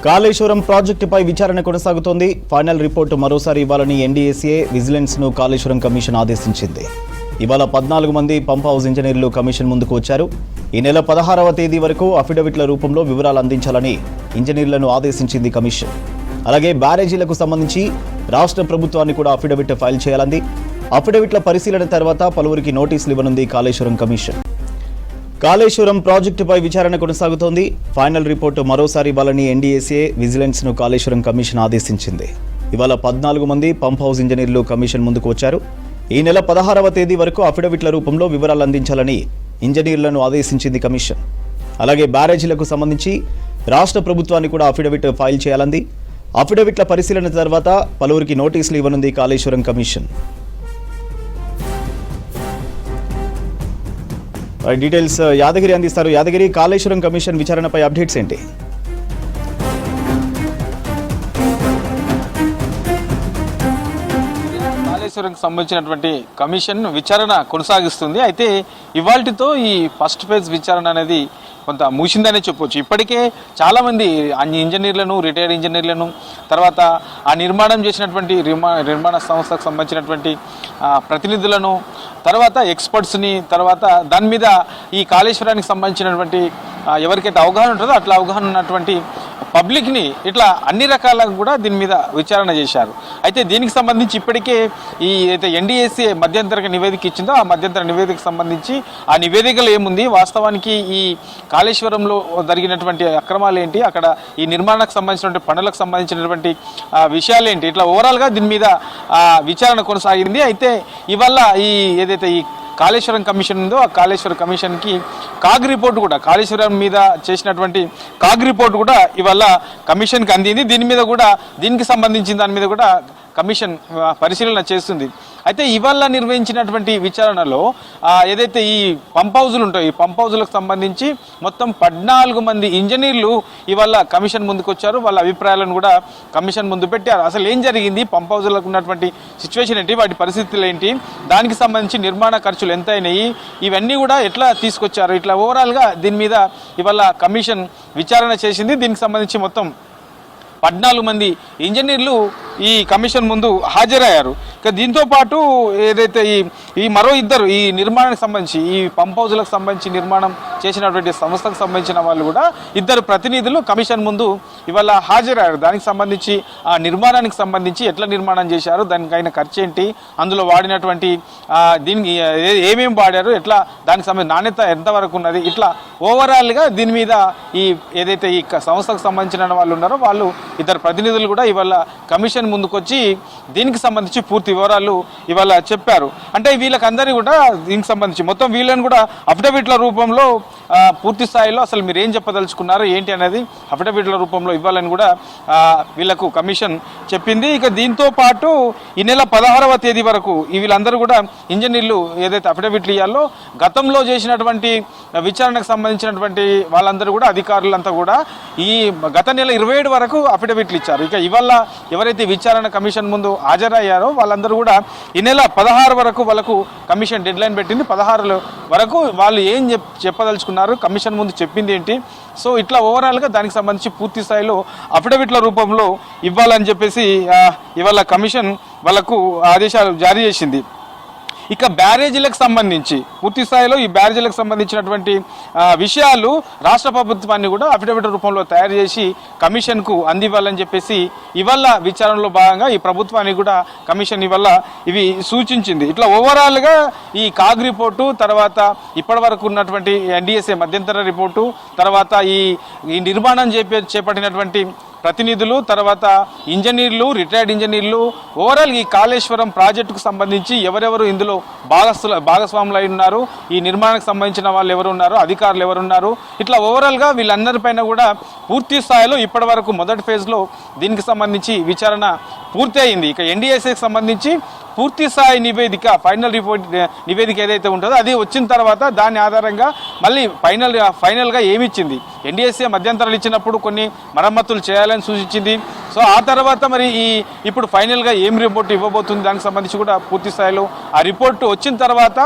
కాళేశ్వరం ప్రాజెక్టుపై విచారణ కొనసాగుతోంది. ఫైనల్ రిపోర్టు మరోసారి ఇవ్వాలని ఎన్డీఏసీఏ విజిలెన్స్ ను కాళేశ్వరం కమిషన్ ఆదేశించింది. ఇవాళ 14 మంది పంప్ హౌస్ ఇంజనీర్లు కమిషన్ ముందుకు వచ్చారు. ఈ నెల 16వ తేదీ వరకు అఫిడవిట్ల రూపంలో వివరాలు అందించాలని ఇంజనీర్లను ఆదేశించింది కమిషన్. అలాగే బ్యారేజీలకు సంబంధించి రాష్ట్ర ప్రభుత్వాన్ని కూడా అఫిడవిట్ ఫైల్ చేయాలంది. అఫిడవిట్ల పరిశీలన తర్వాత పలువురికి నోటీసులు ఇవ్వనుంది కాళేశ్వరం కమిషన్. కాళేశ్వరం ప్రాజెక్టుపై విచారణ కొనసాగుతోంది. ఫైనల్ రిపోర్టు మరోసారి ఇవ్వాలని ఎన్డీఏసీఏ విజిలెన్స్ ను కాళేశ్వరం కమిషన్ ఆదేశించింది. ఇవాళ 14 మంది పంప్ హౌస్ ఇంజనీర్లు కమిషన్ ముందుకు వచ్చారు. ఈ నెల 16వ తేదీ వరకు అఫిడవిట్ల రూపంలో వివరాలు అందించాలని ఇంజనీర్లను ఆదేశించింది కమిషన్. అలాగే బ్యారేజీలకు సంబంధించి రాష్ట్ర ప్రభుత్వాన్ని కూడా అఫిడవిట్ ఫైల్ చేయాలంది. అఫిడవిట్ల పరిశీలన తర్వాత పలువురికి నోటీసులు ఇవ్వనుంది కాళేశ్వరం కమిషన్. డీటెయిల్స్ యాదగిరి అందిస్తారు. యాదగిరి, కాళేశ్వరం కమిషన్ విచారణపై అప్డేట్స్ ఏంటి? కాళేశ్వరంకి సంబంధించినటువంటి కమిషన్ విచారణ కొనసాగిస్తుంది. అయితే ఇవాల్టితో ఈ ఫస్ట్ ఫేజ్ విచారణ అనేది కొంత ముగిసిందనే చెప్పొచ్చు. ఇప్పటికే చాలామంది ఇంజనీర్లను, రిటైర్డ్ ఇంజనీర్లను, తర్వాత ఆ నిర్మాణం చేసినటువంటి నిర్మాణ సంస్థకు సంబంధించినటువంటి ప్రతినిధులను, తర్వాత ఎక్స్పర్ట్స్ని, తర్వాత దాని మీద ఈ కాళేశ్వరానికి సంబంధించినటువంటి ఎవరికైతే అవగాహన ఉంటుందో అట్లా అవగాహన ఉన్నటువంటి పబ్లిక్ని ఇట్లా అన్ని రకాలుగా కూడా దీని మీద విచారణ చేశారు. అయితే దీనికి సంబంధించి ఇప్పటికే ఈ అయితే ఎన్డీఏసీఏ మధ్యంతర నివేదిక ఇచ్చిందో ఆ మధ్యంతర నివేదికకు సంబంధించి ఆ నివేదికలో ఏముంది, వాస్తవానికి ఈ కాళేశ్వరంలో జరిగినటువంటి అక్రమాలు ఏంటి, అక్కడ ఈ నిర్మాణానికి సంబంధించినటువంటి పనులకు సంబంధించినటువంటి విషయాలు ఏంటి, ఇట్లా ఓవరాల్గా దీని మీద విచారణ కొనసాగింది. అయితే ఇవాళ ఈ ఏదైతే ఈ కాళేశ్వరం కమిషన్ ఉందో ఆ కాళేశ్వరం కమిషన్కి కాగ్ రిపోర్ట్ కూడా, కాళేశ్వరం మీద చేసినటువంటి కాగ్ రిపోర్ట్ కూడా ఇవాళ కమిషన్కి అందింది. దీని మీద కూడా, దీనికి సంబంధించిన దాని మీద కూడా కమిషన్ పరిశీలన చేస్తుంది. అయితే ఇవాళ నిర్వహించినటువంటి విచారణలో ఏదైతే ఈ పంప్ హౌజులు ఉంటాయో ఈ పంప్ హౌజులకు సంబంధించి మొత్తం 14 మంది ఇంజనీర్లు ఇవాళ కమిషన్ ముందుకు వచ్చారు. వాళ్ళ అభిప్రాయాలను కూడా కమిషన్ ముందు పెట్టారు. అసలు ఏం జరిగింది, పంప్ హౌజులకు ఉన్నటువంటి సిచ్యువేషన్ ఏంటి, వాటి పరిస్థితులు ఏంటి, దానికి సంబంధించి నిర్మాణ ఖర్చులు ఎంత అయినాయి, ఇవన్నీ కూడా ఎట్లా తీసుకొచ్చారు, ఇట్లా ఓవరాల్గా దీని మీద ఇవాళ కమిషన్ విచారణ చేసింది. దీనికి సంబంధించి మొత్తం 14 మంది ఇంజనీర్లు ఈ కమిషన్ ముందు హాజరయ్యారు. ఇక దీంతో పాటు ఏదైతే ఈ మరో ఇద్దరు ఈ నిర్మాణానికి సంబంధించి ఈ పంప్ హౌజులకు సంబంధించి నిర్మాణం చేసినటువంటి సంస్థకు సంబంధించిన వాళ్ళు కూడా ఇద్దరు ప్రతినిధులు కమిషన్ ముందు ఇవాళ హాజరయ్యారు. దానికి సంబంధించి ఆ నిర్మాణానికి సంబంధించి ఎట్లా నిర్మాణం చేశారు, దానికి అయిన ఖర్చు ఏంటి, అందులో వాడినటువంటి దీనికి ఏమేమి వాడారు, ఎట్లా దానికి సంబంధించి నాణ్యత ఎంతవరకు ఉన్నది, ఇట్లా ఓవరాల్గా దీని మీద ఈ ఏదైతే ఈ సంస్థకు సంబంధించిన వాళ్ళు ఉన్నారో వాళ్ళు ఇద్దరు ప్రతినిధులు కూడా ఇవాళ కమిషన్ ముందుకొచ్చి దీనికి సంబంధించి పూర్తి వివరాలు ఇవాళ చెప్పారు. అంటే వీళ్ళకందరికీ కూడా దీనికి సంబంధించి మొత్తం వీళ్ళని కూడా అఫిడవిట్ల రూపంలో పూర్తి స్థాయిలో అసలు మీరు ఏం చెప్పదలుచుకున్నారు ఏంటి అనేది అఫిడవిట్ల రూపంలో ఇవ్వాలని కూడా వీళ్ళకు కమిషన్ చెప్పింది. ఇక దీంతో పాటు ఈ నెల 16వ తేదీ వరకు వీళ్ళందరూ కూడా ఇంజనీర్లు ఏదైతే అఫిడవిట్లు ఇవ్వాలో గతంలో చేసినటువంటి విచారణకు సంబంధించినటువంటి వాళ్ళందరూ కూడా అధికారులంతా కూడా ఈ గత నెల 27 వరకు అఫిడవిట్లు ఇచ్చారు. ఇక ఇవాళ ఎవరైతే విచారణ కమిషన్ ముందు హాజరయ్యారో వాళ్ళందరూ కూడా ఈ నెల 16 వరకు వాళ్ళకు కమిషన్ డెడ్ లైన్ పెట్టింది. 16 వరకు వాళ్ళు ఏం చెప్పదలుచుకున్నారు, కమిషన్ ముందు చెప్పింది ఏంటి, సో ఇట్లా ఓవరాల్గా దానికి సంబంధించి పూర్తి స్థాయిలో అఫిడవిట్ల రూపంలో ఇవ్వాలని చెప్పేసి ఇవాళ కమిషన్ వాళ్ళకు ఆదేశాలు జారీ చేసింది. ఇక బ్యారేజీలకు సంబంధించి పూర్తి స్థాయిలో ఈ బ్యారేజీలకు సంబంధించినటువంటి విషయాలు రాష్ట్ర ప్రభుత్వాన్ని కూడా అఫిడవిట్ రూపంలో తయారు చేసి కమిషన్కు అందివ్వాలని చెప్పేసి ఇవాళ విచారణలో భాగంగా ఈ ప్రభుత్వానికి కూడా కమిషన్ ఇవాళ ఇవి సూచించింది. ఇట్లా ఓవరాల్గా ఈ కాగ్ రిపోర్టు, తర్వాత ఇప్పటి వరకు ఉన్నటువంటి ఎన్డీఏసీఏ మధ్యంతర రిపోర్టు, తర్వాత ఈ నిర్మాణం చేపట్టినటువంటి ప్రతినిధులు, తర్వాత ఇంజనీర్లు, రిటైర్డ్ ఇంజనీర్లు, ఓవరాల్ ఈ కాళేశ్వరం ప్రాజెక్టుకు సంబంధించి ఎవరెవరు ఇందులో భాగస్వాములు అయి ఉన్నారు, ఈ నిర్మాణానికి సంబంధించిన వాళ్ళు ఎవరు ఉన్నారు, అధికారులు ఎవరున్నారు, ఇట్లా ఓవరాల్గా వీళ్ళందరిపైన కూడా పూర్తి స్థాయిలో ఇప్పటి వరకు మొదటి ఫేజ్లో దీనికి సంబంధించి విచారణ పూర్తి అయింది. ఇక ఎన్డీఏసీకి సంబంధించి పూర్తి స్థాయి నివేదిక, ఫైనల్ రిపోర్ట్ నివేదిక ఏదైతే ఉంటుందో అది వచ్చిన తర్వాత దాని ఆధారంగా మళ్ళీ ఫైనల్గా ఏమి ఇచ్చింది, ఎన్డీఏసీ మధ్యంతరాలు ఇచ్చినప్పుడు కొన్ని మరమ్మతులు చేయాలని సూచించింది, సో ఆ తర్వాత మరి ఇప్పుడు ఫైనల్గా ఏం రిపోర్ట్ ఇవ్వబోతుంది దానికి సంబంధించి కూడా పూర్తి స్థాయిలో ఆ రిపోర్ట్ వచ్చిన తర్వాత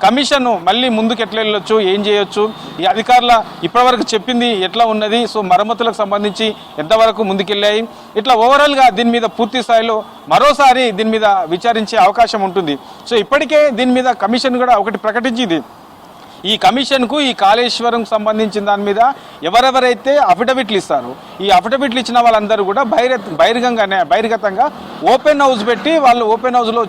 కమిషన్ మళ్ళీ ముందుకు ఎట్లా వెళ్ళొచ్చు, ఏం చేయొచ్చు, ఈ అధికారుల ఇప్పటివరకు చెప్పింది ఎట్లా ఉన్నది, సో మరమ్మతులకు సంబంధించి ఎంతవరకు ముందుకెళ్ళాయి, ఇట్లా ఓవరాల్గా దీని మీద పూర్తి స్థాయిలో మరోసారి దీని మీద విచారించే అవకాశం ఉంటుంది. సో ఇప్పటికే దీని మీద కమిషన్ కూడా ఒకటి ప్రకటించింది. ఈ కమిషన్కు ఈ కాళేశ్వరం సంబంధించిన దాని మీద ఎవరెవరైతే అఫిడవిట్లు ఇస్తారో ఈ అఫిడవిట్లు ఇచ్చిన వాళ్ళందరూ కూడా బహిర్గతంగా ఓపెన్ హౌస్ పెట్టి వాళ్ళు ఓపెన్ హౌస్లో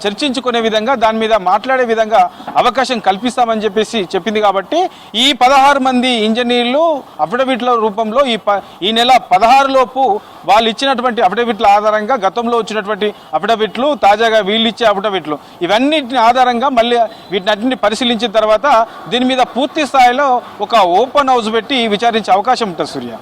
చర్చించుకునే విధంగా దాని మీద మాట్లాడే విధంగా అవకాశం కల్పిస్తామని చెప్పేసి చెప్పింది. కాబట్టి ఈ 16 మంది ఇంజనీర్లు అఫిడవిట్ల రూపంలో ఈ నెల 16 లోపు వాళ్ళు ఇచ్చినటువంటి అఫిడవిట్ల ఆధారంగా గతంలో వచ్చినటువంటి అఫిడవిట్లు, తాజాగా వీళ్ళు ఇచ్చే అఫిడవిట్లు, ఇవన్నిటిని ఆధారంగా మళ్ళీ వీటిని పరిశీలించిన తర్వాత దీని మీద పూర్తి స్థాయిలో ఒక ఓపెన్ హౌస్ పెట్టి విచారించే అవకాశం ఉంటుంది సూర్య.